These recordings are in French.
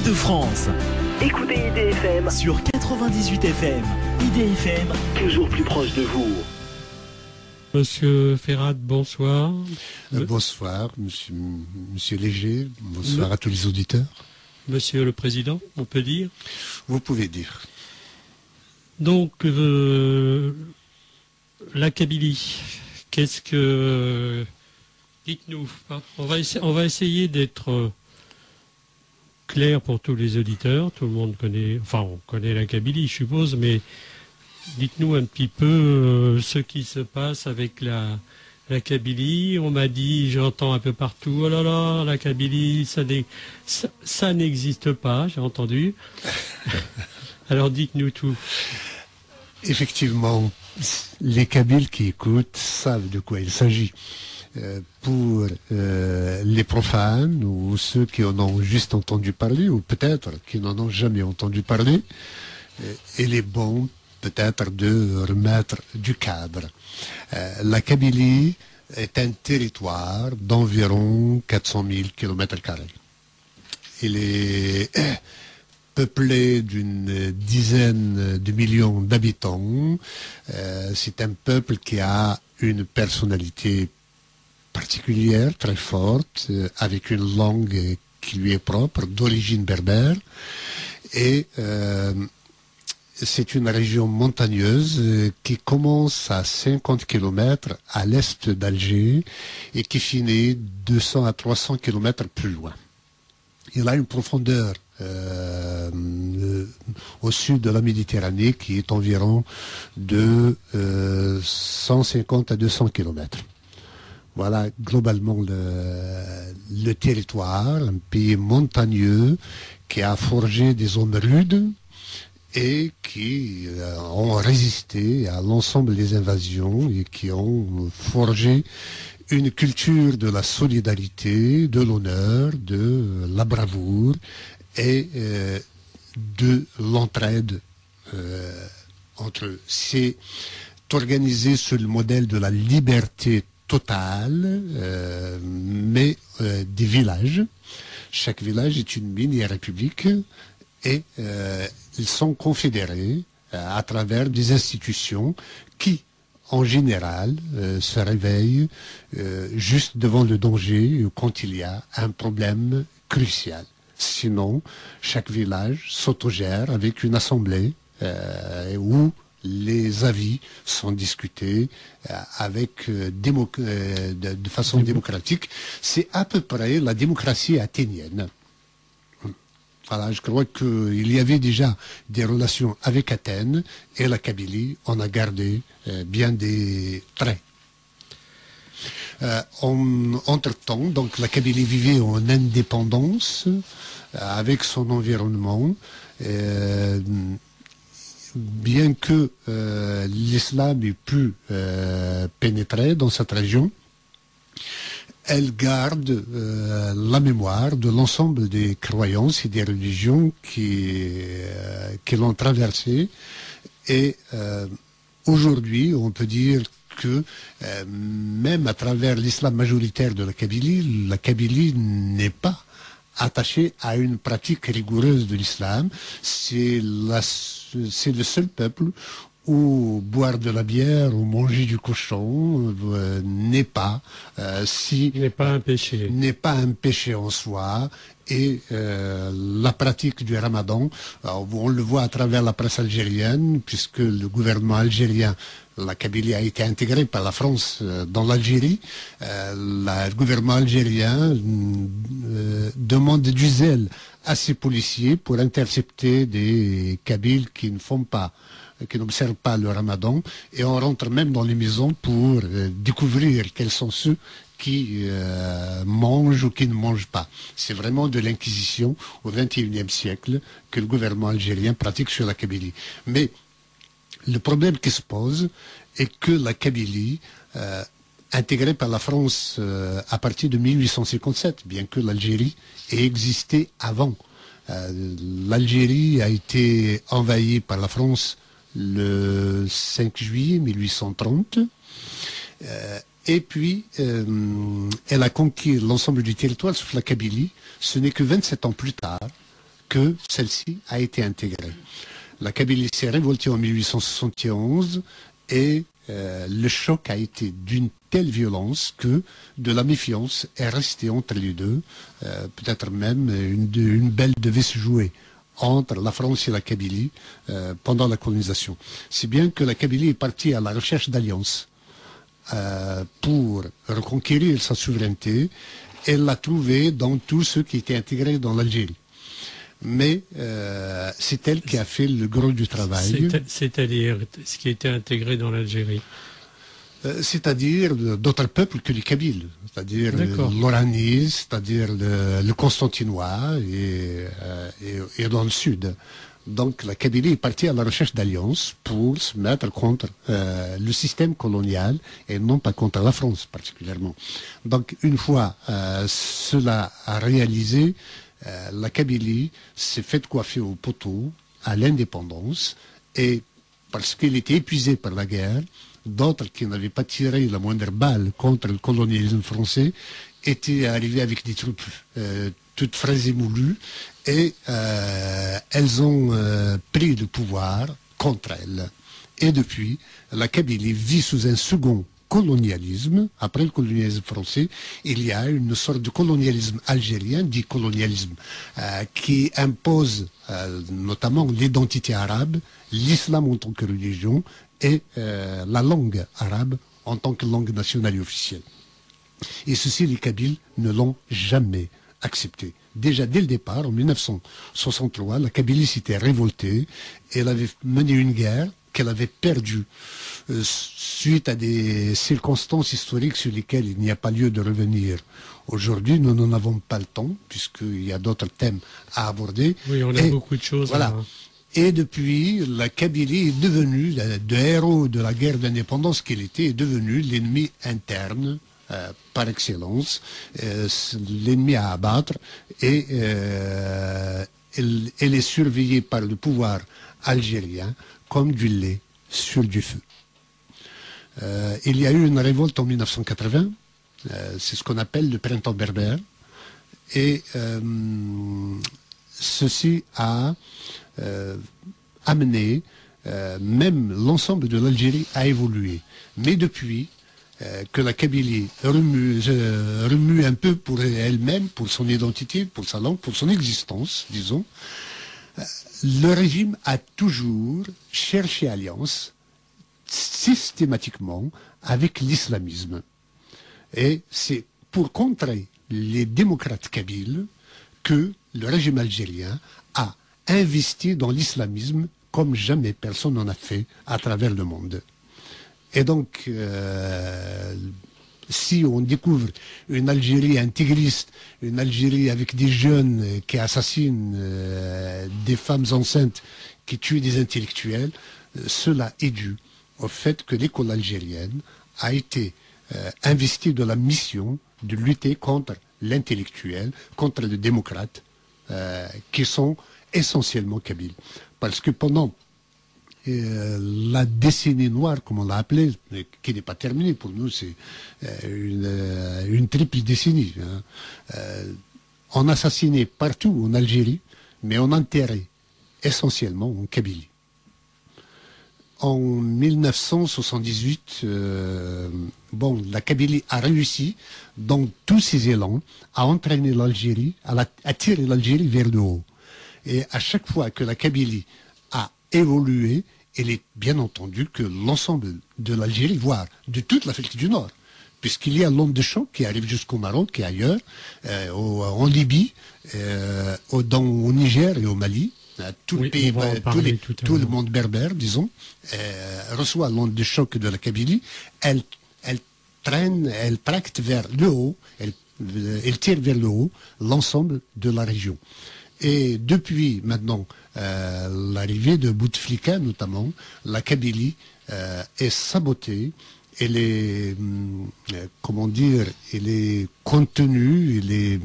Île-de-France. Écoutez IDFM Sur 98 FM. IDFM, toujours plus proche de vous. Monsieur Ferrat, bonsoir. Bonsoir, monsieur Léger. Bonsoir à tous les auditeurs. Monsieur le Président, on peut dire. Vous pouvez dire. Donc, la Kabylie, qu'est-ce que... Dites-nous. On va essayer d'être clair pour tous les auditeurs. Tout le monde connaît... Enfin, on connaît la Kabylie, je suppose, mais dites-nous un petit peu ce qui se passe avec la Kabylie. On m'a dit, j'entends un peu partout, oh là là, la Kabylie, ça n'existe pas, j'ai entendu. Alors dites-nous tout. Effectivement, les Kabyles qui écoutent savent de quoi il s'agit. Pour les profanes ou ceux qui en ont juste entendu parler, ou peut-être qui n'en ont jamais entendu parler, il est bon peut-être de remettre du cadre. La Kabylie est un territoire d'environ 400 000 km². Il est peuplé d'une dizaine de millions d'habitants. C'est un peuple qui a une personnalité particulière, très forte, avec une langue qui lui est propre, d'origine berbère. Et c'est une région montagneuse qui commence à 50 km à l'est d'Alger et qui finit 200 à 300 km plus loin. Il a une profondeur au sud de la Méditerranée qui est environ de 150 à 200 km. Voilà globalement le territoire, un pays montagneux qui a forgé des zones rudes et qui ont résisté à l'ensemble des invasions et qui ont forgé une culture de la solidarité, de l'honneur, de la bravoure et de l'entraide entre eux. C'est organisé sur le modèle de la liberté totale, mais des villages. Chaque village est une mini-république et ils sont confédérés à travers des institutions qui, en général, se réveillent juste devant le danger quand il y a un problème crucial. Sinon, chaque village s'autogère avec une assemblée où les avis sont discutés de façon démocratique. C'est à peu près la démocratie athénienne. Voilà, je crois qu'il y avait déjà des relations avec Athènes et la Kabylie en a gardé bien des traits. Entre-temps, donc la Kabylie vivait en indépendance avec son environnement. Bien que l'islam ait pu pénétrer dans cette région, elle garde la mémoire de l'ensemble des croyances et des religions qui l'ont traversée. Et aujourd'hui, on peut dire que même à travers l'islam majoritaire de la Kabylie n'est pas attachée à une pratique rigoureuse de l'islam. C'est le seul peuple où boire de la bière ou manger du cochon n'est pas un péché. N'est pas un péché en soi. Et la pratique du ramadan, on le voit à travers la presse algérienne, puisque le gouvernement algérien, la Kabylie a été intégrée par la France dans l'Algérie. Le gouvernement algérien demande du zèle à ses policiers pour intercepter des Kabyles qui n'observent pas le ramadan, et on rentre même dans les maisons pour découvrir quels sont ceux qui mangent ou qui ne mangent pas. C'est vraiment de l'inquisition au XXIe siècle que le gouvernement algérien pratique sur la Kabylie. Mais le problème qui se pose est que la Kabylie, intégrée par la France à partir de 1857, bien que l'Algérie ait existé avant. L'Algérie a été envahie par la France le 5 juillet 1830. Et puis, elle a conquis l'ensemble du territoire sauf la Kabylie. Ce n'est que 27 ans plus tard que celle-ci a été intégrée. La Kabylie s'est révoltée en 1871 et le choc a été d'une telle violence que de la méfiance est restée entre les deux. Peut-être même une belle devait se jouer entre la France et la Kabylie pendant la colonisation. Si bien que la Kabylie est partie à la recherche d'alliances pour reconquérir sa souveraineté. Elle l'a trouvée dans tous ceux qui étaient intégrés dans l'Algérie. Mais c'est elle qui a fait le gros du travail. C'est-à-dire ce qui était intégré dans l'Algérie. C'est-à-dire d'autres peuples que les Kabyles, c'est-à-dire l'Oranais, c'est-à-dire le Constantinois et dans le sud. Donc la Kabylie est partie à la recherche d'alliances pour se mettre contre le système colonial et non pas contre la France particulièrement. Donc une fois cela a réalisé, la Kabylie s'est faite coiffer au poteau à l'indépendance et parce qu'elle était épuisée par la guerre, d'autres qui n'avaient pas tiré la moindre balle contre le colonialisme français étaient arrivés avec des troupes toutes fraises et moulues et elles ont pris le pouvoir contre elles. Et depuis, la Kabylie vit sous un second colonialisme. Après le colonialisme français, il y a une sorte de colonialisme algérien, dit colonialisme, qui impose notamment l'identité arabe, l'islam en tant que religion et la langue arabe en tant que langue nationale et officielle. Et ceci, les Kabyles ne l'ont jamais accepté. Déjà dès le départ, en 1963, la Kabylie s'était révoltée. Elle avait mené une guerre qu'elle avait perdue suite à des circonstances historiques sur lesquelles il n'y a pas lieu de revenir. Aujourd'hui, nous n'en avons pas le temps, puisqu'il y a d'autres thèmes à aborder. Oui, on a beaucoup de choses. Voilà. Et depuis, la Kabylie est devenue, le héros de la guerre d'indépendance qu'elle était, est devenue l'ennemi interne par excellence, l'ennemi à abattre, et elle est surveillée par le pouvoir algérien comme du lait sur du feu. Il y a eu une révolte en 1980, c'est ce qu'on appelle le printemps berbère, et ceci a amené même l'ensemble de l'Algérie à évoluer. Mais depuis que la Kabylie remue un peu pour elle-même, pour son identité, pour sa langue, pour son existence, disons, le régime a toujours cherché alliance systématiquement avec l'islamisme. Et c'est pour contrer les démocrates kabyles que le régime algérien a investi dans l'islamisme comme jamais personne n'en a fait à travers le monde. Et donc, si on découvre une Algérie intégriste, une Algérie avec des jeunes qui assassinent des femmes enceintes, qui tuent des intellectuels, cela est dû au fait que l'école algérienne a été investie de la mission de lutter contre l'intellectuel, contre les démocrates, qui sont essentiellement kabyles. Parce que pendant la décennie noire, comme on l'a appelée, qui n'est pas terminée pour nous, c'est une triple décennie. On assassinait partout en Algérie, mais on enterrait essentiellement en Kabylie. En 1978, la Kabylie a réussi, dans tous ses élans, à entraîner l'Algérie, à tirer l'Algérie vers le haut. Et à chaque fois que la Kabylie a évolué, il est bien entendu que l'ensemble de l'Algérie, voire de toute l'Afrique du Nord, puisqu'il y a l'onde de choc qui arrive jusqu'au Maroc et ailleurs, en Libye, au Niger et au Mali, tout le pays, tout le monde berbère, disons, reçoit l'onde de choc de la Kabylie, elle traîne, elle tracte vers le haut, elle tire vers le haut l'ensemble de la région. Et depuis maintenant l'arrivée de Bouteflika notamment, la Kabylie est sabotée, elle est, elle est contenue, elle est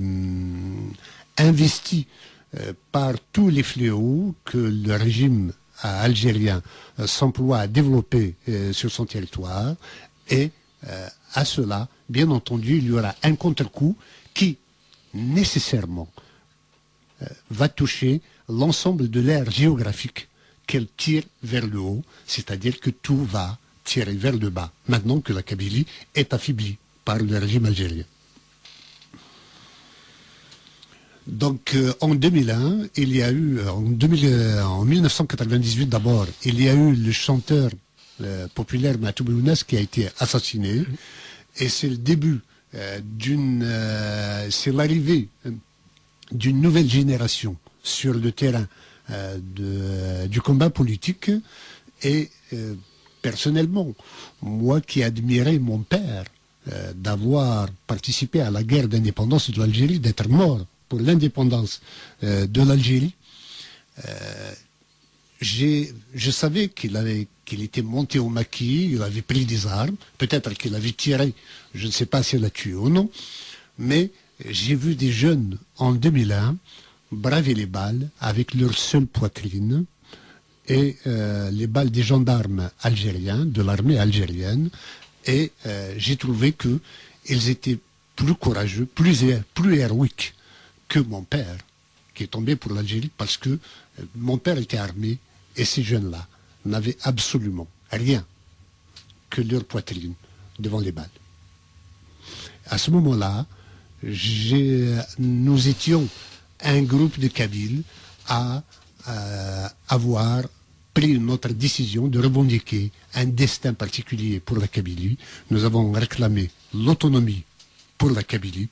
investie par tous les fléaux que le régime algérien s'emploie à développer sur son territoire. Et à cela, bien entendu, il y aura un contre-coup qui nécessairement va toucher l'ensemble de l'aire géographique qu'elle tire vers le haut, c'est-à-dire que tout va tirer vers le bas, maintenant que la Kabylie est affaiblie par le régime algérien. Donc en 2001, il y a eu, en 1998 d'abord, il y a eu le chanteur populaire Matoub Lounas qui a été assassiné, et c'est le début c'est l'arrivée d'une nouvelle génération sur le terrain du combat politique. Et personnellement, moi qui admirais mon père d'avoir participé à la guerre d'indépendance de l'Algérie, d'être mort pour l'indépendance de l'Algérie, je savais qu'il était monté au maquis, il avait pris des armes, peut-être qu'il avait tiré, je ne sais pas s'il a tué ou non, mais j'ai vu des jeunes en 2001 braver les balles avec leur seule poitrine et les balles des gendarmes algériens, de l'armée algérienne, et j'ai trouvé qu'ils étaient plus courageux, plus héroïques que mon père, qui est tombé pour l'Algérie, parce que mon père était armé, et ces jeunes-là n'avaient absolument rien que leur poitrine devant les balles. À ce moment-là, nous étions un groupe de Kabyles à avoir pris une autre décision de revendiquer un destin particulier pour la Kabylie. Nous avons réclamé l'autonomie pour la Kabylie.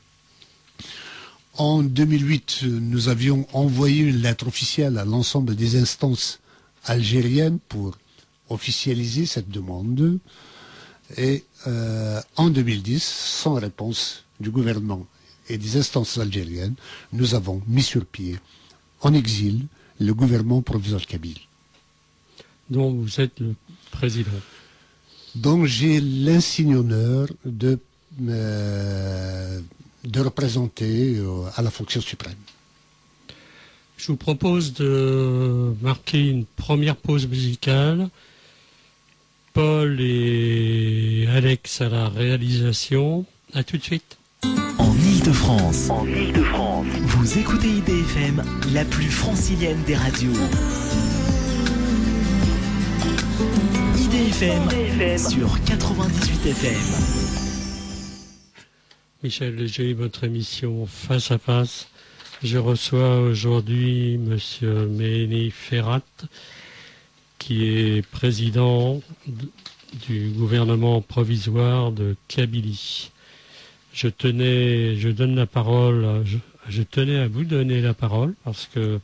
En 2008, nous avions envoyé une lettre officielle à l'ensemble des instances algériennes pour officialiser cette demande. Et en 2010, sans réponse du gouvernement et des instances algériennes, nous avons mis sur pied, en exil, le gouvernement provisoire kabyle. Dont vous êtes le président. Donc j'ai l'insigne honneur de représenter à la fonction suprême. Je vous propose de marquer une première pause musicale. Paul et Alex à la réalisation. À tout de suite. En Ile-de-France, vous écoutez IDFM, la plus francilienne des radios. IDFM sur 98 FM. Michel Léger, votre émission Face à Face. Je reçois aujourd'hui Monsieur Méni Ferrat, qui est président du gouvernement provisoire de Kabylie. Je tenais à vous donner la parole parce que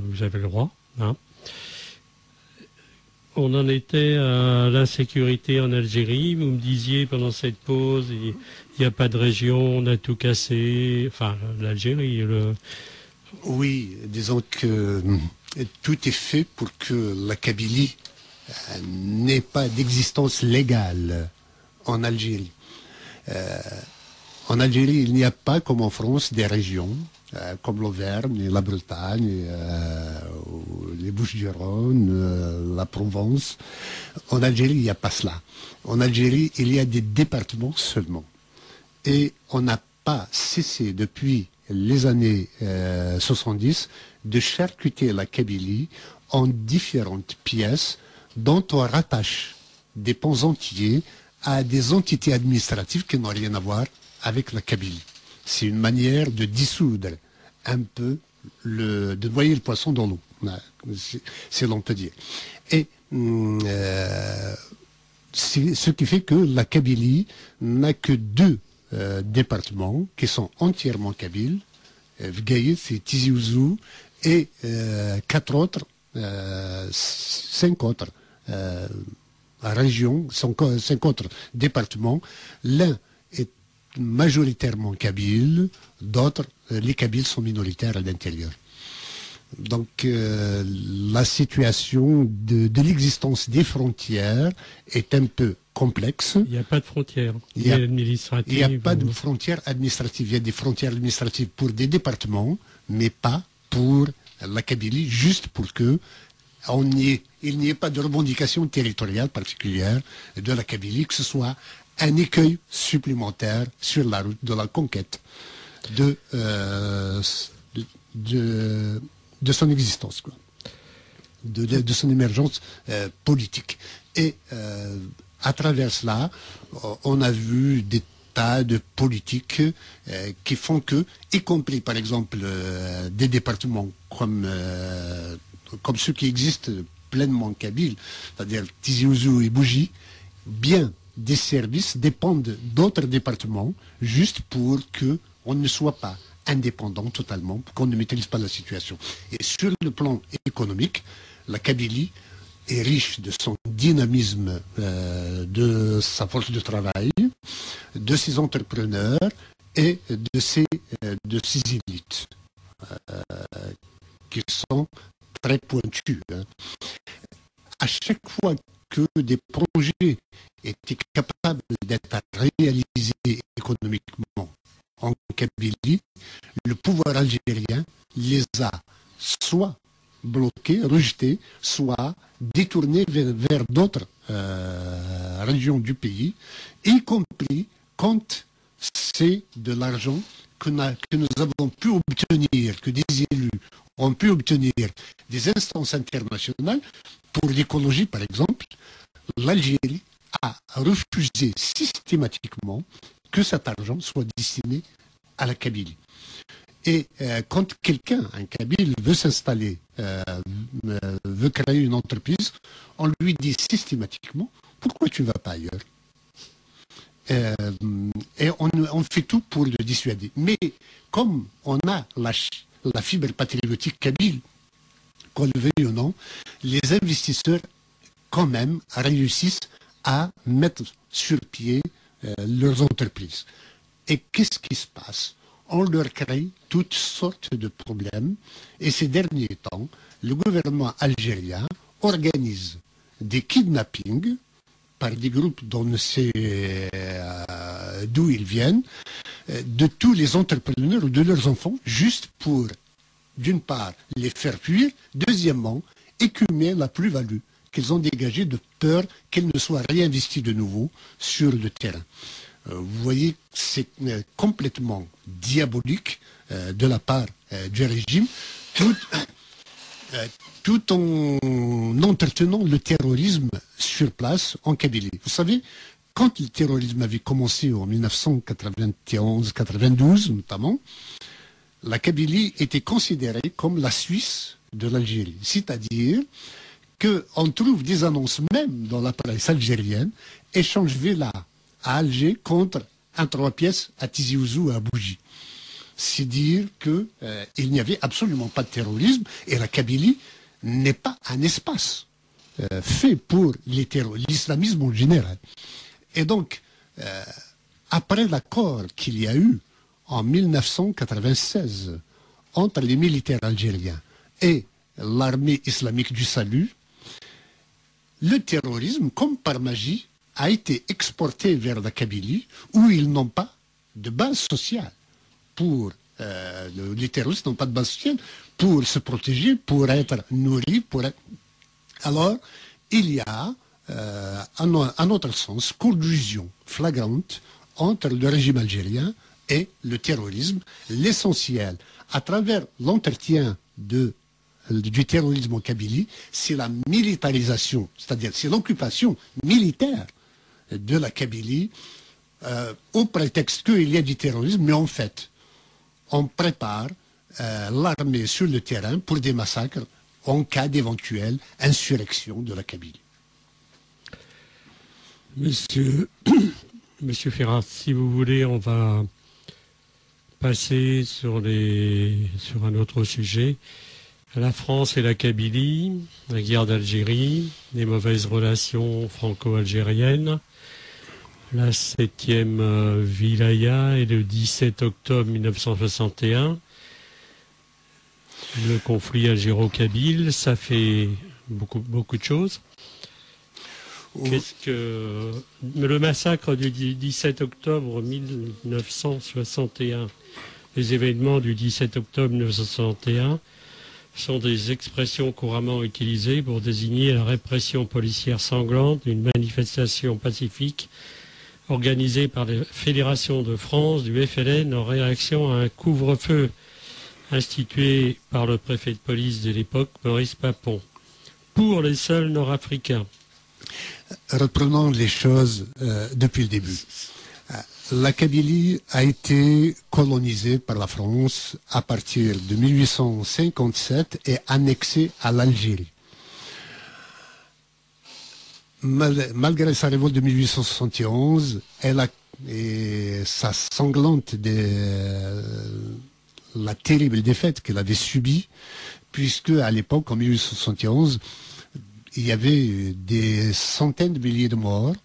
vous avez le droit. Hein. On en était à l'insécurité en Algérie. Vous me disiez pendant cette pause, il n'y a pas de région, on a tout cassé. Enfin, l'Algérie. Oui, disons que tout est fait pour que la Kabylie n'ait pas d'existence légale en Algérie. En Algérie, il n'y a pas, comme en France, des régions comme l'Auvergne, la Bretagne, les Bouches-du-Rhône, la Provence. En Algérie, il n'y a pas cela. En Algérie, il y a des départements seulement. Et on n'a pas cessé depuis les années 70 de charcuter la Kabylie en différentes pièces dont on rattache des pans entiers à des entités administratives qui n'ont rien à voir avec la Kabylie. C'est une manière de dissoudre un peu, de noyer le poisson dans l'eau, si l'on peut dire. Et c'est ce qui fait que la Kabylie n'a que deux départements qui sont entièrement kabyles, Vgaït et Tizi Ouzou, et cinq autres régions, cinq autres départements. L'un est majoritairement kabyle, d'autres, les Kabyles sont minoritaires à l'intérieur. Donc la situation de l'existence des frontières est un peu complexe. Il n'y a pas de frontières administratives. Il n'y a pas de frontières administratives. Il y a des frontières administratives pour des départements, mais pas pour la Kabylie, juste pour que il n'y ait pas de revendication territoriale particulière de la Kabylie, que ce soit un écueil supplémentaire sur la route de la conquête de son existence, quoi, de son émergence politique. Et à travers cela, on a vu des tas de politiques qui font que, y compris par exemple des départements comme ceux qui existent pleinement kabyles, c'est-à-dire Tizi Ouzou et Bougie, bien des services dépendent d'autres départements juste pour qu'on ne soit pas indépendant totalement, pour qu'on ne maîtrise pas la situation. Et sur le plan économique, la Kabylie est riche de son dynamisme, de sa force de travail, de ses entrepreneurs et de ses élites, qui sont très pointus. À chaque fois que des projets étaient capables d'être réalisés économiquement en Kabylie, le pouvoir algérien les a soit bloqués, rejetés, soit détournés vers d'autres régions du pays, y compris quand c'est de l'argent que nous avons pu obtenir, que des élus ont pu obtenir des instances internationales. Pour l'écologie, par exemple, l'Algérie a refusé systématiquement que cet argent soit destiné à la Kabylie. Et quand quelqu'un, un Kabyle, veut s'installer, veut créer une entreprise, on lui dit systématiquement « Pourquoi tu ne vas pas ailleurs ?» Et on fait tout pour le dissuader. Mais comme on a la fibre patriotique kabyle, qu'on le veuille ou non, les investisseurs, quand même, réussissent à mettre sur pied leurs entreprises. Et qu'est-ce qui se passe? On leur crée toutes sortes de problèmes. Et ces derniers temps, le gouvernement algérien organise des kidnappings par des groupes dont on ne sait d'où ils viennent, de tous les entrepreneurs ou de leurs enfants, juste pour, d'une part, les faire fuir, deuxièmement, écumer la plus-value qu'ils ont dégagée de peur qu'elles ne soient réinvesties de nouveau sur le terrain. Vous voyez, c'est complètement diabolique de la part du régime, tout en entretenant le terrorisme sur place en Kabylie. Vous savez, quand le terrorisme avait commencé en 1991-92 notamment, la Kabylie était considérée comme la Suisse de l'Algérie. C'est-à-dire qu'on trouve des annonces même dans la presse algérienne, échange villa à Alger contre un 3 pièces à Tizi Ouzou à Bougie. C'est dire qu'il n'y avait absolument pas de terrorisme et la Kabylie n'est pas un espace fait pour l'islamisme en général. Et donc, après l'accord qu'il y a eu en 1996 entre les militaires algériens et l'armée islamique du salut, le terrorisme, comme par magie, a été exporté vers la Kabylie où ils n'ont pas de base sociale. Les terroristes n'ont pas de base sociale pour se protéger, pour être nourris. Alors, il y a, à notre sens, collusion flagrante entre le régime algérien et le terrorisme. L'essentiel, à travers l'entretien du terrorisme en Kabylie, c'est la militarisation, c'est-à-dire c'est l'occupation militaire de la Kabylie au prétexte qu'il y a du terrorisme, mais en fait, on prépare l'armée sur le terrain pour des massacres en cas d'éventuelle insurrection de la Kabylie. Monsieur Ferrat, si vous voulez, on va passer sur un autre sujet. La France et la Kabylie, la guerre d'Algérie, les mauvaises relations franco-algériennes, la 7e wilaya et le 17 octobre 1961, le conflit algéro-kabyle, ça fait beaucoup de choses. Le massacre du 17 octobre 1961, les événements du 17 octobre 1961 sont des expressions couramment utilisées pour désigner la répression policière sanglante d'une manifestation pacifique organisée par la Fédération de France du FLN en réaction à un couvre-feu institué par le préfet de police de l'époque, Maurice Papon, pour les seuls Nord-Africains. Reprenons les choses depuis le début. La Kabylie a été colonisée par la France à partir de 1857 et annexée à l'Algérie. Malgré sa révolte de 1871, et sa sanglante la terrible défaite qu'elle avait subie, puisque à l'époque, en 1871, il y avait des centaines de milliers de morts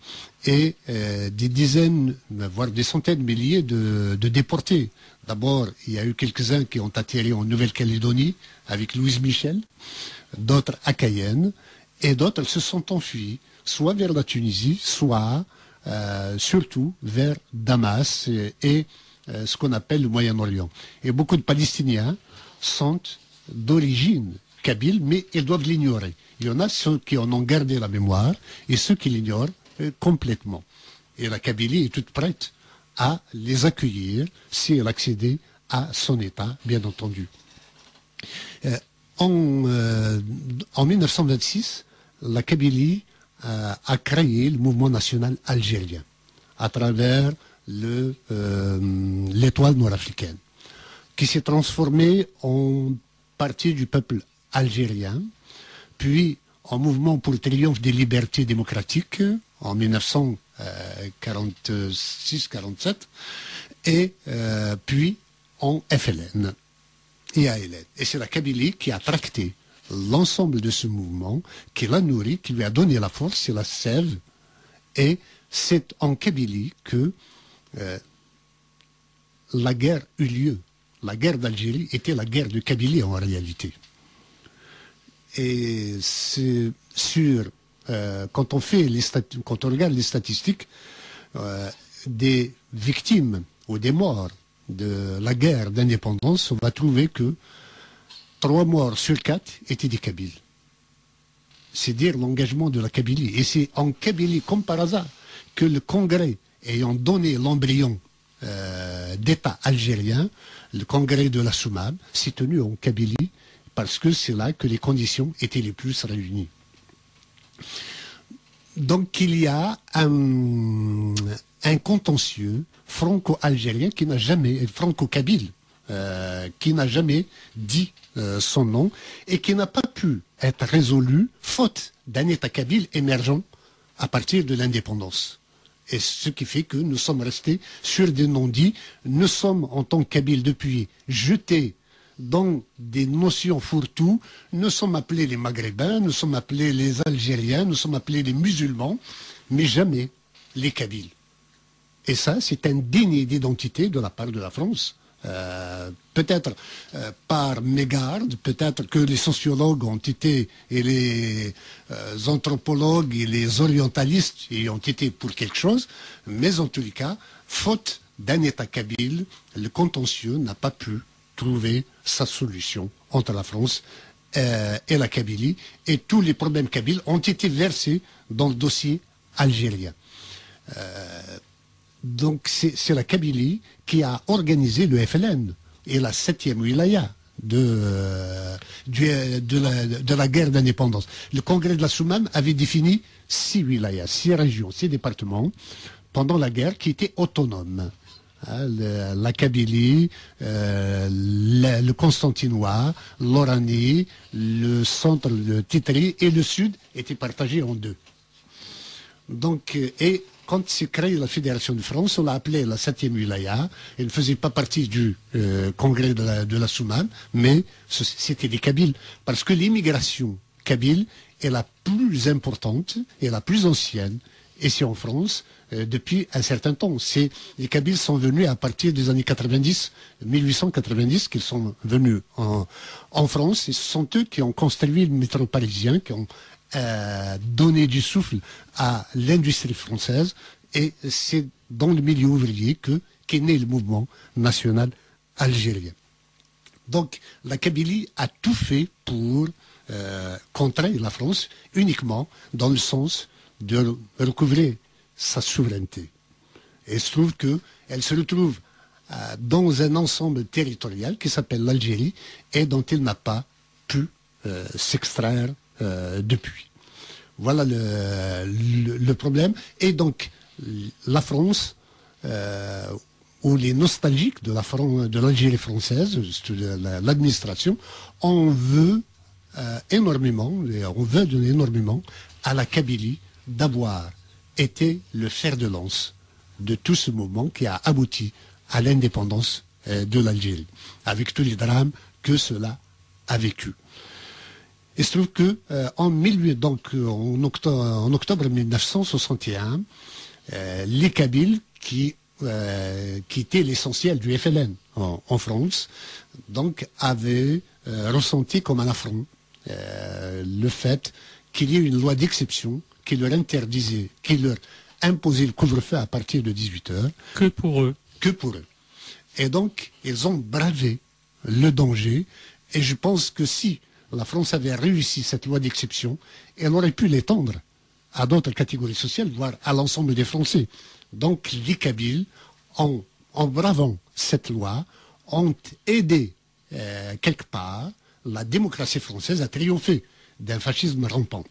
et des dizaines, voire des centaines de milliers de déportés. D'abord, il y a eu quelques-uns qui ont atterri en Nouvelle-Calédonie avec Louise Michel, d'autres à Cayenne, et d'autres se sont enfuis, soit vers la Tunisie, soit surtout vers Damas et ce qu'on appelle le Moyen-Orient. Et beaucoup de Palestiniens sont d'origine kabyle, mais ils doivent l'ignorer. Il y en a ceux qui en ont gardé la mémoire et ceux qui l'ignorent complètement. Et la Kabylie est toute prête à les accueillir si elle accédait à son État, bien entendu. En 1926, la Kabylie a créé le mouvement national algérien à travers l'étoile nord-africaine, qui s'est transformé en parti du peuple algérien, puis en mouvement pour le triomphe des libertés démocratiques en 1946-47, et puis en FLN et ALN. Et c'est la Kabylie qui a tracté l'ensemble de ce mouvement, qui l'a nourri, qui lui a donné la force et la sève. Et c'est en Kabylie que la guerre eut lieu. La guerre d'Algérie était la guerre de Kabylie en réalité. Et c'est sûr, quand on regarde les statistiques des victimes ou des morts de la guerre d'indépendance, on va trouver que 3 morts sur 4 étaient des Kabyles. C'est dire l'engagement de la Kabylie. Et c'est en Kabylie, comme par hasard, que le Congrès ayant donné l'embryon d'État algérien, le Congrès de la Soumam, s'est tenu en Kabylie, parce que c'est là que les conditions étaient les plus réunies. Donc il y a un contentieux franco-algérien qui n'a jamais, franco-kabyle, qui n'a jamais dit son nom et qui n'a pas pu être résolu faute d'un État kabyle émergent à partir de l'indépendance. Et ce qui fait que nous sommes restés sur des non-dits. Nous sommes, en tant que Kabyles, depuis jetés dans des notions fourre-tout. Nous sommes appelés les Maghrébins, nous sommes appelés les Algériens, nous sommes appelés les musulmans, mais jamais les Kabyles. Et ça, c'est un déni d'identité de la part de la France. Peut-être par mégarde, peut-être que les sociologues ont été, et les anthropologues et les orientalistes y ont été pour quelque chose, mais en tous les cas, faute d'un État kabyle, le contentieux n'a pas pu trouver sa solution entre la France et la Kabylie, et tous les problèmes kabyles ont été versés dans le dossier algérien. Donc c'est la Kabylie qui a organisé le FLN et la 7e wilaya de la guerre d'indépendance. Le congrès de la Soumam avait défini 6 wilayas, 6 régions, 6 départements pendant la guerre qui étaient autonomes. La Kabylie, le Constantinois, l'Oranie, le centre de Titri et le sud étaient partagés en 2. Donc, et quand s'est créée la Fédération de France, on l'a appelée la 7e wilaya. Elle ne faisait pas partie du congrès de la Soumam, mais c'était les Kabyles. Parce que l'immigration kabyle est la plus importante et la plus ancienne ici en France depuis un certain temps. Les Kabyles sont venus à partir des années 90, 1890, qu'ils sont venus en France. Et ce sont eux qui ont construit le métro parisien, qui ont donner du souffle à l'industrie française, et c'est dans le milieu ouvrier qu'est né le mouvement national algérien. Donc la Kabylie a tout fait pour contrer la France uniquement dans le sens de recouvrer sa souveraineté. Et il se trouve qu'elle se retrouve dans un ensemble territorial qui s'appelle l'Algérie et dont il n'a pas pu s'extraire depuis. Voilà le problème. Et donc, la France, ou les nostalgiques de l'Algérie française, l'administration, on veut énormément, et on veut donner énormément à la Kabylie d'avoir été le fer de lance de tout ce mouvement qui a abouti à l'indépendance de l'Algérie, avec tous les drames que cela a vécu. Il se trouve que en octobre 1961, les Kabyles qui était l'essentiel du FLN en France, donc avaient ressenti comme un affront le fait qu'il y ait une loi d'exception qui leur interdisait, qui leur imposait le couvre-feu à partir de 18h. Que pour eux. Que pour eux. Et donc, ils ont bravé le danger, et je pense que si la France avait réussi cette loi d'exception, elle aurait pu l'étendre à d'autres catégories sociales, voire à l'ensemble des Français. Donc les Kabyles, en bravant cette loi, ont aidé quelque part la démocratie française à triompher d'un fascisme rampant.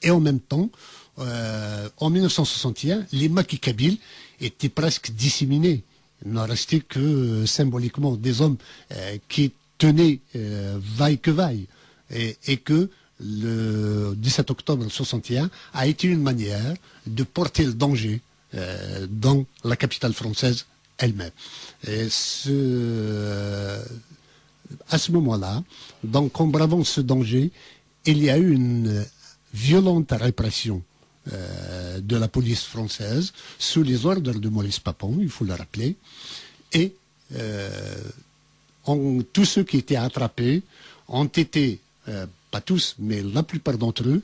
Et en même temps, en 1961, les maquis kabyles étaient presque disséminés. Il n'en restait que symboliquement des hommes qui tenaient vaille que vaille. Et que le 17 octobre 1961 a été une manière de porter le danger dans la capitale française elle-même. Et à ce moment-là, donc en bravant ce danger, il y a eu une violente répression de la police française sous les ordres de Maurice Papon, il faut le rappeler, et tous ceux qui étaient attrapés ont été, pas tous, mais la plupart d'entre eux,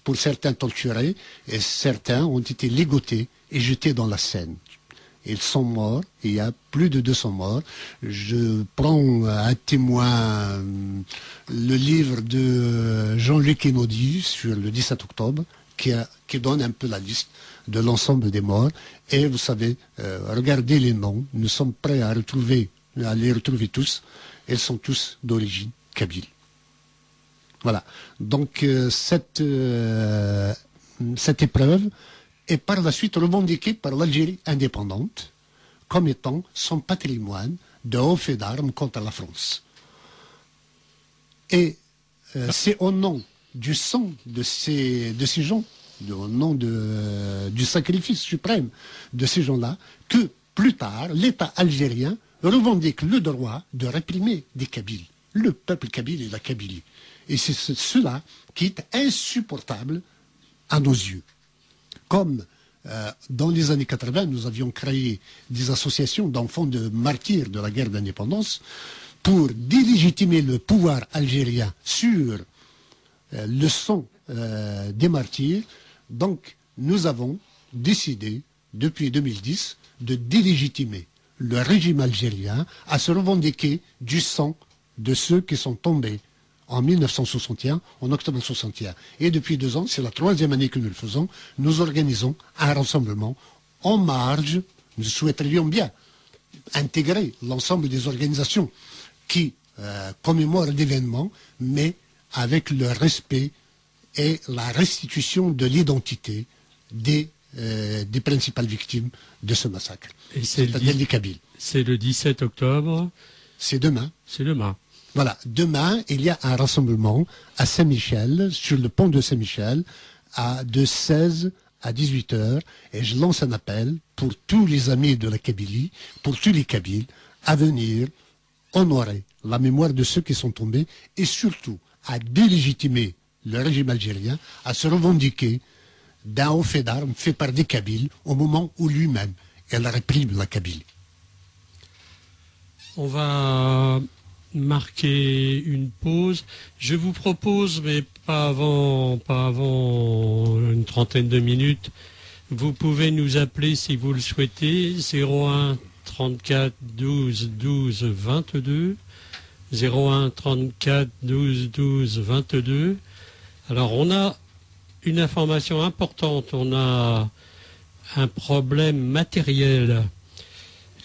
pour certains torturés, et certains ont été ligotés et jetés dans la Seine. Ils sont morts, il y a plus de 200 morts. Je prends à témoin le livre de Jean-Luc Enaudi sur le 17 octobre, qui donne un peu la liste de l'ensemble des morts. Et vous savez, regardez les noms, nous sommes prêts à les retrouver tous. Ils sont tous d'origine kabyle. Voilà. Donc cette épreuve est par la suite revendiquée par l'Algérie indépendante comme étant son patrimoine de haut fait d'armes contre la France. Et c'est au nom du sang de ces gens, au nom du sacrifice suprême de ces gens-là, que plus tard, l'État algérien revendique le droit de réprimer des Kabyles, le peuple kabyle et la Kabylie. Et c'est cela qui est insupportable à nos yeux. Comme dans les années 80, nous avions créé des associations d'enfants de martyrs de la guerre d'indépendance pour délégitimer le pouvoir algérien sur le sang des martyrs. Donc, nous avons décidé, depuis 2010, de délégitimer le régime algérien à se revendiquer du sang de ceux qui sont tombés en 1961, en octobre 1961. Et depuis 2 ans, c'est la 3e année que nous le faisons, nous organisons un rassemblement en marge. Nous souhaiterions bien intégrer l'ensemble des organisations qui commémorent l'événement, mais avec le respect et la restitution de l'identité des principales victimes de ce massacre. C'est-à-dire les Kabyles. C'est le 17 octobre. C'est demain. C'est demain. Voilà, demain, il y a un rassemblement à Saint-Michel, sur le pont de Saint-Michel, de 16 à 18 heures, et je lance un appel pour tous les amis de la Kabylie, pour tous les Kabyles, à venir honorer la mémoire de ceux qui sont tombés, et surtout à délégitimer le régime algérien, à se revendiquer d'un haut fait d'armes fait par des Kabyles, au moment où lui-même, elle réprime la Kabylie. On va marquer une pause. Je vous propose, mais pas avant une trentaine de minutes, vous pouvez nous appeler si vous le souhaitez, 01 34 12 12 22, 01 34 12 12 22. Alors on a une information importante, on a un problème matériel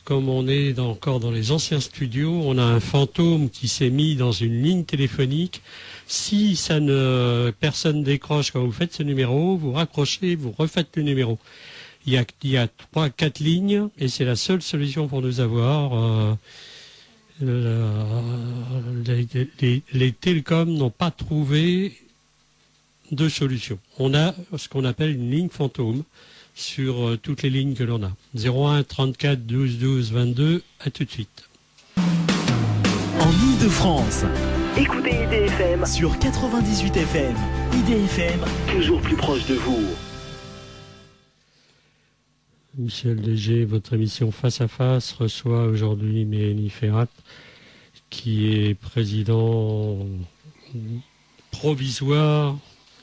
comme on est encore dans les anciens studios, on a un fantôme qui s'est mis dans une ligne téléphonique. Si personne décroche quand vous faites ce numéro, vous raccrochez, vous refaites le numéro. Il y a 3-4 lignes et c'est la seule solution pour nous avoir. Les télécoms n'ont pas trouvé de solution. On a ce qu'on appelle une ligne fantôme sur toutes les lignes que l'on a. 01 34 12 12 22, à tout de suite. En Ile-de-France, Écoutez IDFM sur 98 FM, IDFM, toujours plus proche de vous. Michel Léger, votre émission Face à Face reçoit aujourd'hui Mélanie Ferrat, qui est président provisoire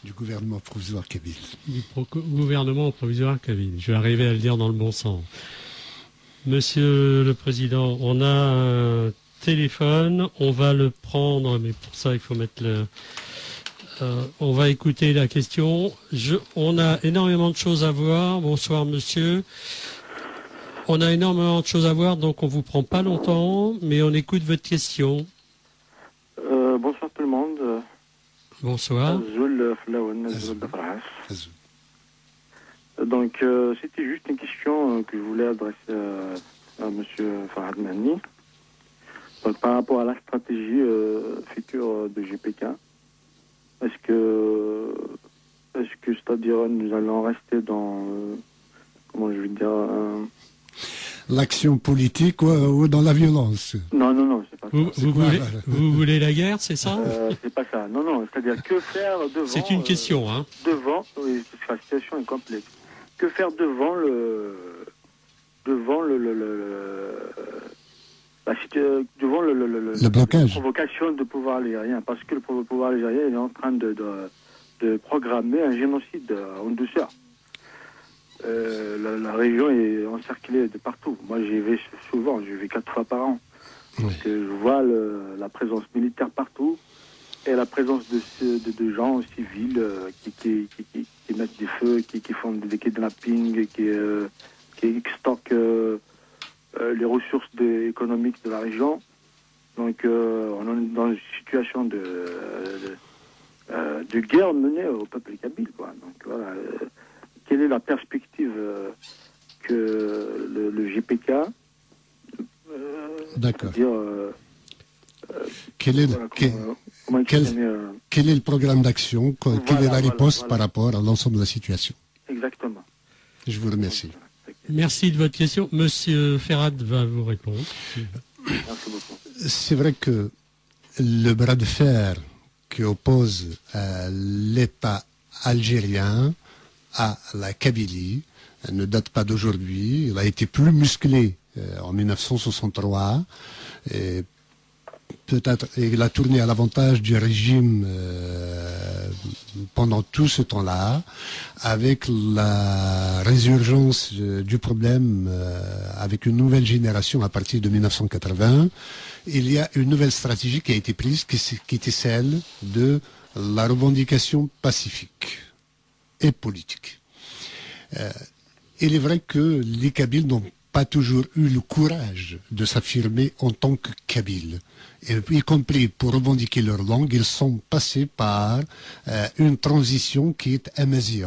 Du gouvernement provisoire kabyle. du gouvernement provisoire kabyle. Je vais arriver à le dire dans le bon sens. Monsieur le Président, on a un téléphone, on va le prendre, mais pour ça il faut mettre on va écouter la question. On a énormément de choses à voir. Bonsoir monsieur. On a énormément de choses à voir, donc on vous prend pas longtemps, mais on écoute votre question. Bonsoir tout le monde. Bonsoir. Donc c'était juste une question que je voulais adresser à monsieur Farhad Mani. Donc, par rapport à la stratégie future de GPK. Est-ce que c'est-à-dire nous allons rester dans comment je vais dire L'action politique ou dans la violence? Non, c'est pas ça. Vous voulez la guerre, c'est ça? C'est pas ça. Non, c'est-à-dire que faire devant. C'est une question, hein. Devant, oui, la situation est complexe. Que faire devant le blocage. La provocation du pouvoir algérien, parce que le pouvoir algérien est en train de programmer un génocide en douceur. La région est encerclée de partout. Moi, j'y vais souvent, j'y vais 4 fois par an. Oui. Donc, je vois la présence militaire partout et la présence de gens civils qui mettent des feux, qui font des kidnappings, qui stockent les ressources économiques de la région. Donc, on est dans une situation de guerre menée au peuple kabyle, quoi. Donc, voilà. Quelle est la perspective que le GPK D'accord. Quel est le programme d'action? Quelle est la riposte par rapport à l'ensemble de la situation? Exactement. Je vous remercie. Merci de votre question. Monsieur Ferrat va vous répondre. Merci beaucoup. C'est vrai que le bras de fer qui oppose l'État algérien à la Kabylie ne date pas d'aujourd'hui. Il a été plus musclé en 1963. Et peut-être il a tourné à l'avantage du régime pendant tout ce temps-là, avec la résurgence du problème avec une nouvelle génération à partir de 1980. Il y a une nouvelle stratégie qui a été prise, qui était celle de la revendication pacifique et politique. Il est vrai que les Kabyles n'ont pas toujours eu le courage de s'affirmer en tant que Kabyles. Et, y compris pour revendiquer leur langue, ils sont passés par une transition qui est amazigh.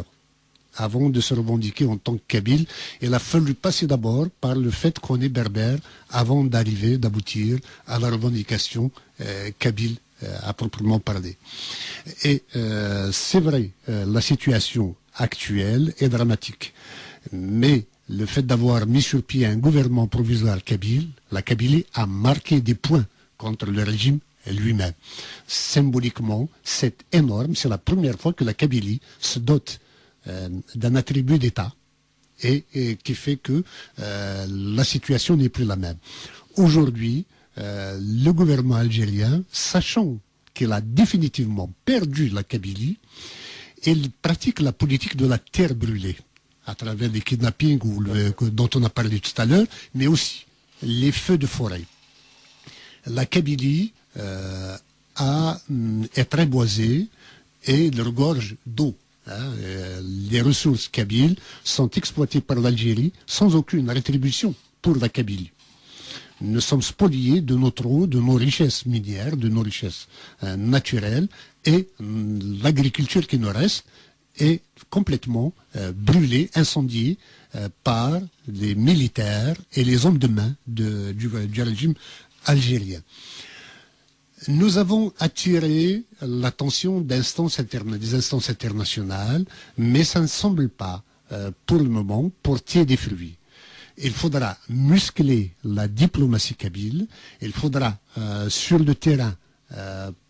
Avant de se revendiquer en tant que Kabyle, il a fallu passer d'abord par le fait qu'on est berbère avant d'aboutir à la revendication kabyle à proprement parler. Et c'est vrai, la situation actuelle est dramatique. Mais le fait d'avoir mis sur pied un gouvernement provisoire kabyle, la Kabylie a marqué des points contre le régime lui-même. Symboliquement, c'est énorme. C'est la première fois que la Kabylie se dote d'un attribut d'État et qui fait que la situation n'est plus la même. Aujourd'hui, le gouvernement algérien, sachant qu'il a définitivement perdu la Kabylie, il pratique la politique de la terre brûlée à travers les kidnappings dont on a parlé tout à l'heure, mais aussi les feux de forêt. La Kabylie est très boisée et elle regorge d'eau. Les ressources kabyles sont exploitées par l'Algérie sans aucune rétribution pour la Kabylie. Nous sommes spoliés de notre eau, de nos richesses minières, de nos richesses naturelles, et l'agriculture qui nous reste est complètement brûlée, incendiée par les militaires et les hommes de main du régime algérien. Nous avons attiré l'attention des instances internationales, mais ça ne semble pas, pour le moment, porter des fruits. Il faudra muscler la diplomatie kabyle, il faudra, sur le terrain,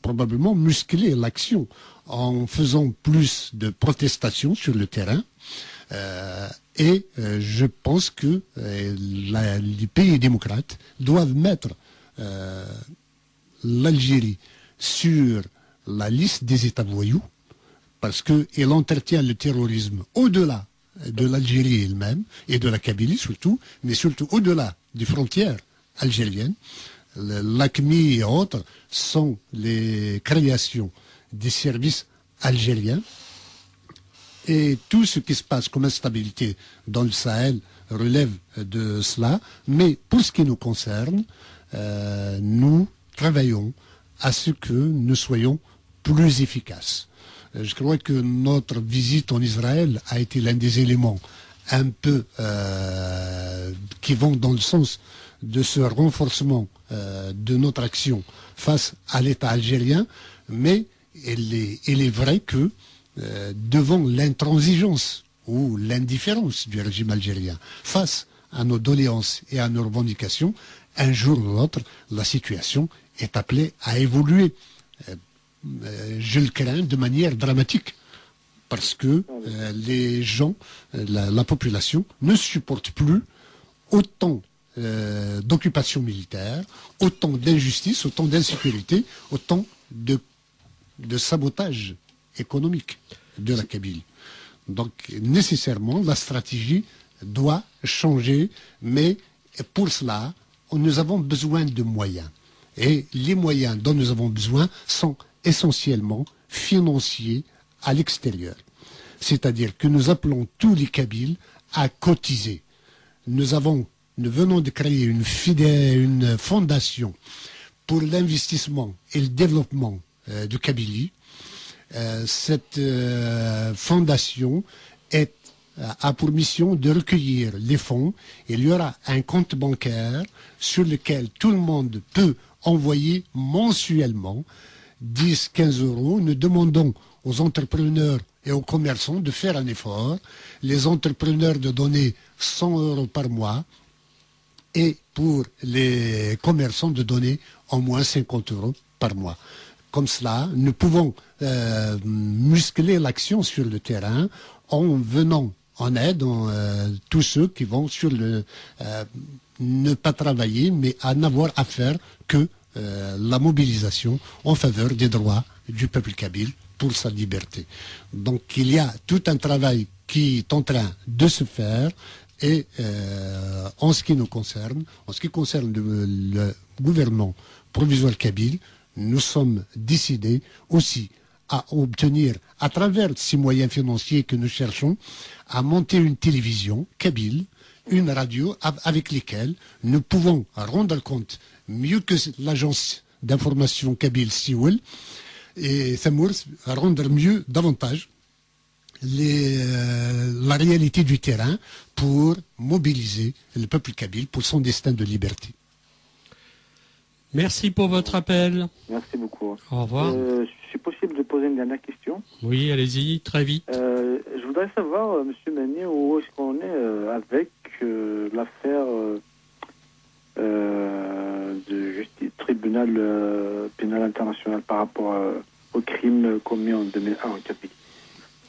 probablement muscler l'action en faisant plus de protestations sur le terrain. Je pense que les pays démocrates doivent mettre l'Algérie sur la liste des États voyous, parce qu'il entretient le terrorisme au-delà de l'Algérie elle-même, et de la Kabylie surtout, mais surtout au-delà des frontières algériennes. L'AQMI et autres sont les créations des services algériens, et tout ce qui se passe comme instabilité dans le Sahel relève de cela. Mais pour ce qui nous concerne, nous travaillons à ce que nous soyons plus efficaces. Je crois que notre visite en Israël a été l'un des éléments un peu qui vont dans le sens de ce renforcement de notre action face à l'État algérien, mais il est vrai que devant l'intransigeance ou l'indifférence du régime algérien face à nos doléances et à nos revendications, un jour ou l'autre, la situation est appelée à évoluer. Je le crains de manière dramatique, parce que les gens, la population, ne supporte plus autant d'occupation militaire, autant d'injustice, autant d'insécurité, autant de sabotage économique de la Kabylie. Donc, nécessairement, la stratégie doit changer, mais pour cela, nous avons besoin de moyens. Et les moyens dont nous avons besoin sont essentiellement financiers à l'extérieur. C'est-à-dire que nous appelons tous les Kabyles à cotiser. Nous venons de créer une fondation pour l'investissement et le développement de Kabylie. Cette fondation a pour mission de recueillir les fonds. Il y aura un compte bancaire sur lequel tout le monde peut envoyer mensuellement 10, 15 euros. Nous demandons aux entrepreneurs et aux commerçants de faire un effort. Les entrepreneurs de donner 100 euros par mois, et pour les commerçants de donner au moins 50 euros par mois. Comme cela, nous pouvons muscler l'action sur le terrain en venant en aide tous ceux qui vont sur ne pas travailler, mais à n'avoir à faire que la mobilisation en faveur des droits du peuple kabyle pour sa liberté. Donc il y a tout un travail qui est en train de se faire, et en ce qui nous concerne, en ce qui concerne le gouvernement provisoire kabyle, nous sommes décidés aussi à obtenir, à travers ces moyens financiers que nous cherchons, à monter une télévision kabyle, une radio avec lesquelles nous pouvons rendre compte mieux que l'agence d'information kabyle Sioul et Samours, rendre mieux davantage la réalité du terrain pour mobiliser le peuple kabyle pour son destin de liberté. Merci pour votre appel. Merci beaucoup. Au revoir. C'est possible de poser une dernière question? Oui, allez-y, très vite. Je voudrais savoir, Monsieur Meunier, où est-ce qu'on est avec l'affaire du tribunal pénal international par rapport aux crimes commis en 2001 en Kabylie.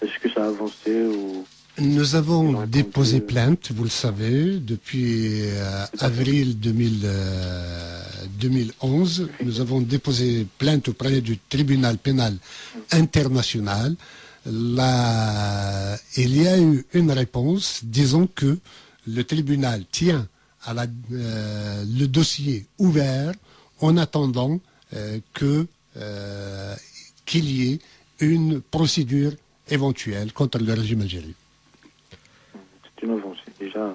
Est-ce que ça a avancé ou... Nous avons déposé plainte, vous le savez, depuis avril 2011. Nous avons déposé plainte auprès du tribunal pénal international. Il y a eu une réponse disant que le tribunal tient à le dossier ouvert en attendant qu'il y ait une procédure éventuelle contre le régime algérien. C'est une avancée déjà.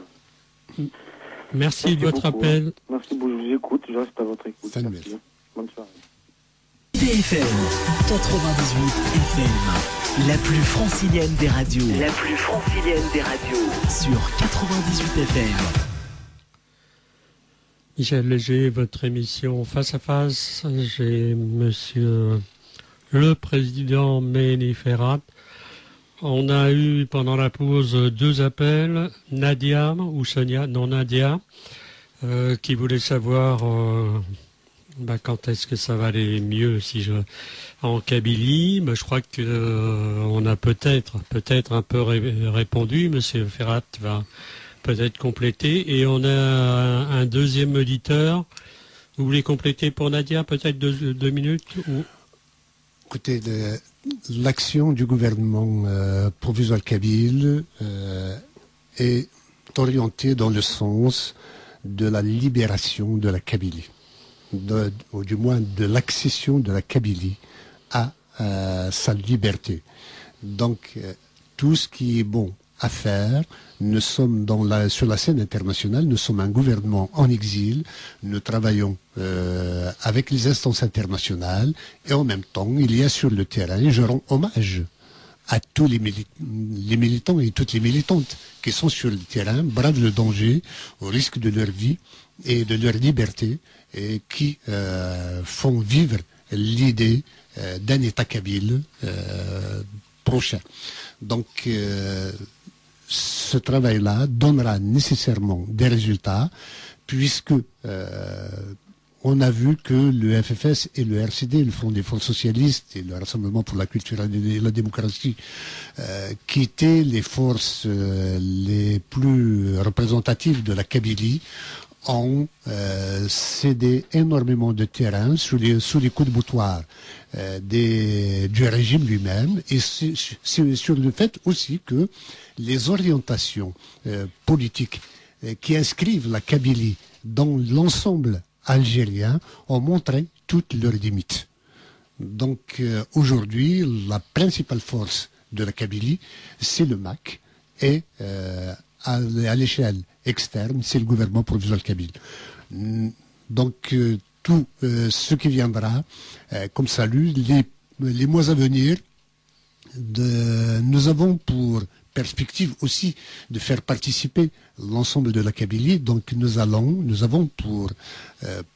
Merci de votre beaucoup. appel. Merci beaucoup, je vous écoute, je reste à votre écoute. Salut. Merci. Bonne soirée. IDFM 98 FM, la plus francilienne des radios. La plus francilienne des radios. Sur 98 FM. Michel Léger, votre émission Face à Face. J'ai monsieur le président Mehdi Ferhat. On a eu pendant la pause 2 appels. Nadia ou Sonia, non Nadia, qui voulait savoir quand est-ce que ça va aller mieux en Kabylie. Je crois que on a peut-être un peu répondu. Monsieur Ferhat va peut-être compléter. Et on a un deuxième auditeur. Vous voulez compléter pour Nadia, peut-être 2 minutes ou... Écoutez, l'action du gouvernement provisoire kabyle est orientée dans le sens de la libération de la Kabylie, ou du moins de l'accession de la Kabylie à sa liberté. Donc, tout ce qui est bon à faire, nous sommes sur la scène internationale, nous sommes un gouvernement en exil, nous travaillons avec les instances internationales et en même temps, il y a sur le terrain, je rends hommage à tous les militants et toutes les militantes qui sont sur le terrain, bravent le danger au risque de leur vie et de leur liberté et qui font vivre l'idée d'un État kabyle prochain. Donc, ce travail-là donnera nécessairement des résultats puisque on a vu que le FFS et le RCD, le Front des Forces Socialistes et le Rassemblement pour la Culture et la Démocratie, qui étaient les forces les plus représentatives de la Kabylie, ont cédé énormément de terrain sous les coups de boutoir du régime lui-même, et c'est sur le fait aussi que les orientations politiques qui inscrivent la Kabylie dans l'ensemble algérien ont montré toutes leurs limites. Donc aujourd'hui, la principale force de la Kabylie, c'est le MAC, et à l'échelle externe, c'est le gouvernement provisoire kabyle. Donc tout ce qui viendra comme salut, les mois à venir, nous avons pour perspective aussi de faire participer l'ensemble de la Kabylie. Donc nous avons pour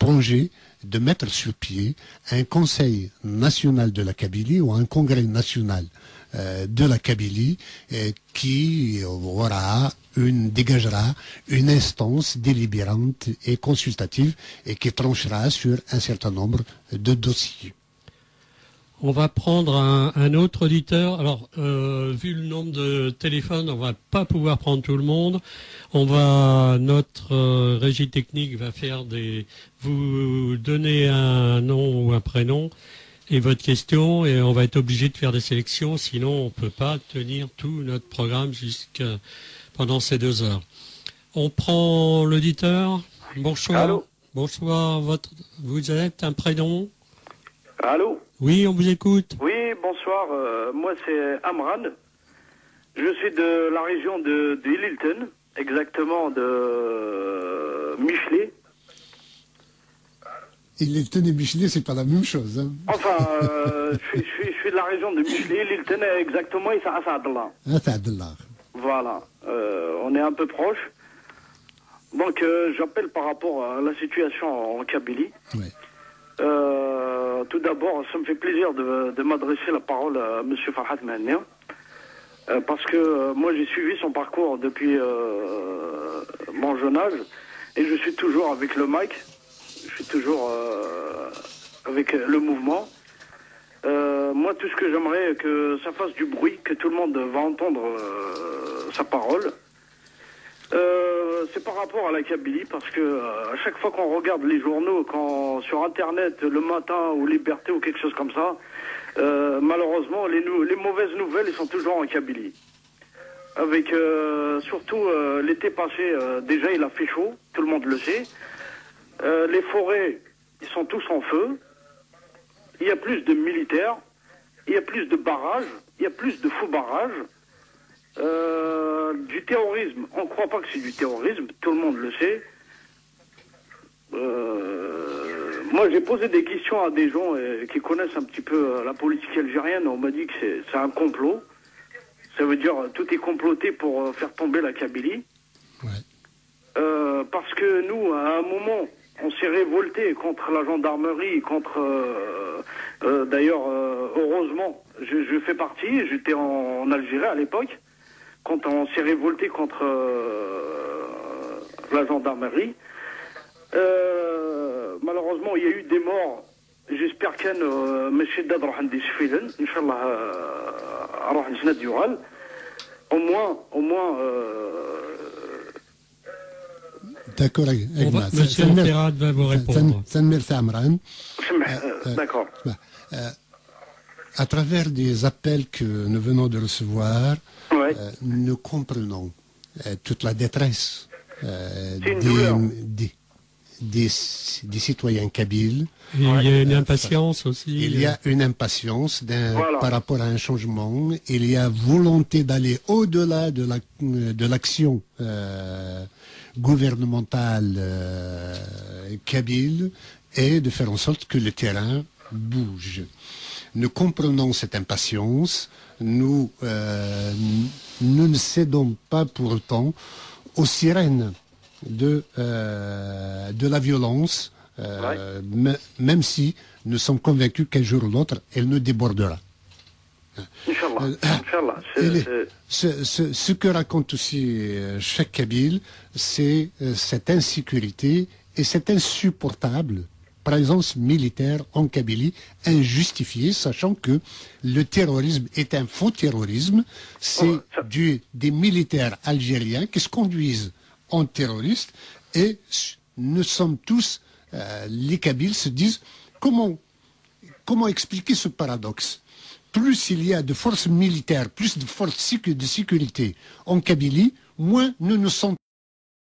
projet de mettre sur pied un conseil national de la Kabylie ou un congrès national de la Kabylie qui dégagera une instance délibérante et consultative et qui tranchera sur un certain nombre de dossiers. On va prendre un autre auditeur. Alors, vu le nombre de téléphones, on va pas pouvoir prendre tout le monde. Notre régie technique va vous donner un nom ou un prénom et votre question, et on va être obligé de faire des sélections, sinon on peut pas tenir tout notre programme pendant ces 2 heures. On prend l'auditeur. Bonsoir. Allô. Bonsoir. Vous êtes un prénom? Allô? Oui, on vous écoute. Oui, bonsoir. Moi, c'est Amran. Je suis de la région de Hilton, exactement de Michelet. Hilton et Michelet, c'est pas la même chose. Hein. Enfin, je suis de la région de Michelet. Hilton, exactement, et c'est à Saadallah. Ah, Saadallah. Voilà. On est un peu proche. Donc, j'appelle par rapport à la situation en Kabylie. Ouais. Tout d'abord, ça me fait plaisir de m'adresser la parole à M. Farhat Mehnia, parce que moi j'ai suivi son parcours depuis mon jeune âge, et je suis toujours avec le MAC, je suis toujours avec le mouvement. Moi, tout ce que j'aimerais, que ça fasse du bruit, que tout le monde va entendre sa parole. C'est par rapport à la Kabylie, parce que à chaque fois qu'on regarde les journaux, sur Internet, le matin, ou Liberté, ou quelque chose comme ça, malheureusement, les mauvaises nouvelles, ils sont toujours en Kabylie. Avec surtout l'été passé, déjà il a fait chaud, tout le monde le sait. Les forêts, ils sont tous en feu. Il y a plus de militaires, il y a plus de barrages, il y a plus de faux barrages. Du terrorisme, on ne croit pas que c'est du terrorisme, tout le monde le sait. Moi, j'ai posé des questions à des gens qui connaissent un petit peu la politique algérienne. On m'a dit que c'est un complot. Ça veut dire tout est comploté pour faire tomber la Kabylie. Ouais. Parce que nous, à un moment, on s'est révolté contre la gendarmerie, d'ailleurs, heureusement, je fais partie, j'étais en Algérie à l'époque, quand on s'est révolté contre la gendarmerie. Malheureusement, il y a eu des morts. J'espère qu'un مشدد راح نديشفيلن ان شاء الله راح نسند يغال au moins D'accord, Monsieur Ferrad va vous répondre. d'accord. À travers des appels que nous venons de recevoir, Ouais. nous comprenons toute la détresse des citoyens kabyles. Et il y a une impatience aussi. Il y a une impatience Voilà. par rapport à un changement. Il y a volonté d'aller au-delà de l'action gouvernementale kabyle et de faire en sorte que le terrain bouge. Nous comprenons cette impatience. Nous ne cédons pas pour autant aux sirènes de la violence, même si nous sommes convaincus qu'un jour ou l'autre, elle nous débordera. Inch'Allah. Ce que raconte aussi chaque Kabyle, c'est cette insécurité et cette insupportable présence militaire en Kabylie, injustifiée, sachant que le terrorisme est un faux terrorisme. C'est des militaires algériens qui se conduisent en terroristes et nous sommes tous, les Kabyles se disent, comment expliquer ce paradoxe? Plus il y a de forces militaires, plus de forces de sécurité en Kabylie, moins nous nous sentons